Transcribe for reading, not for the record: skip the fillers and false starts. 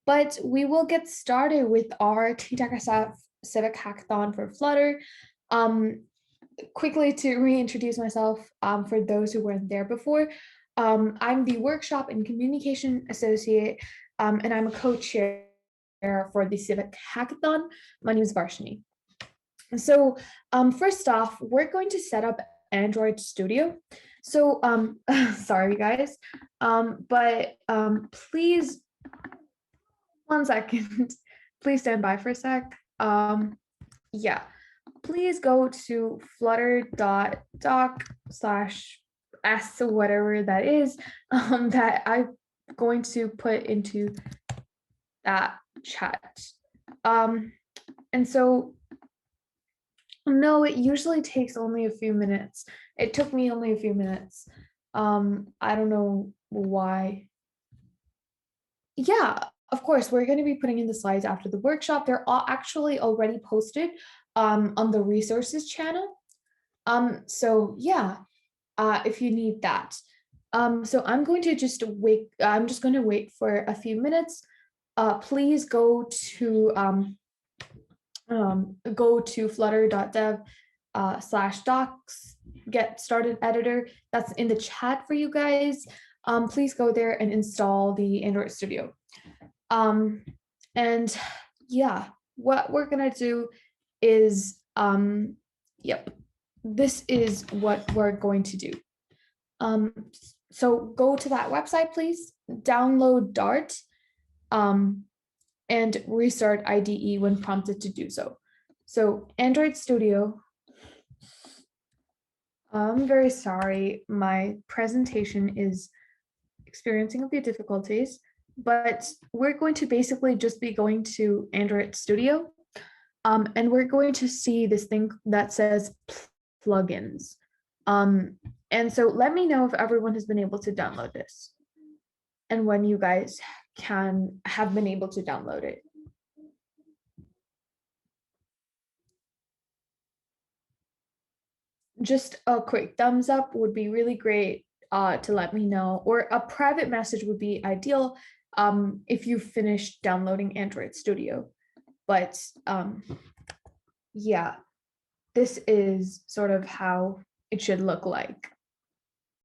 but we will get started with our TeenTechSF Civic Hackathon for Flutter. Quickly to reintroduce myself for those who weren't there before, I'm the Workshop and Communication Associate, and I'm a co-chair for the Civic Hackathon. My name is Varshini. So first off, we're going to set up Android Studio. So sorry guys, but please, 1 second, please stand by for a sec. Yeah, please go to flutter.doc/s, whatever that is, that I'm going to put into that chat. And so, no, it usually takes only a few minutes. It took me only a few minutes. I don't know why. Yeah, of course, we're going to be putting in the slides after the workshop. They're all actually already posted on the resources channel. So yeah, if you need that. So I'm going to just wait. I'm just going to wait for a few minutes. Please go to flutter.dev/docs, get started editor. That's in the chat for you guys. Please go there and install the Android Studio. And yeah, what we're gonna do is, yep, this is what we're going to do. So go to that website, please, download Dart, and restart IDE when prompted to do so. So Android Studio, I'm very sorry, my presentation is experiencing a few difficulties, but we're going to basically just be going to Android Studio, and we're going to see this thing that says plugins. And so let me know if everyone has been able to download this and when you guys have been able to download it. Just a quick thumbs up would be really great to let me know, or a private message would be ideal if you finished downloading Android Studio. But yeah, this is sort of how it should look like.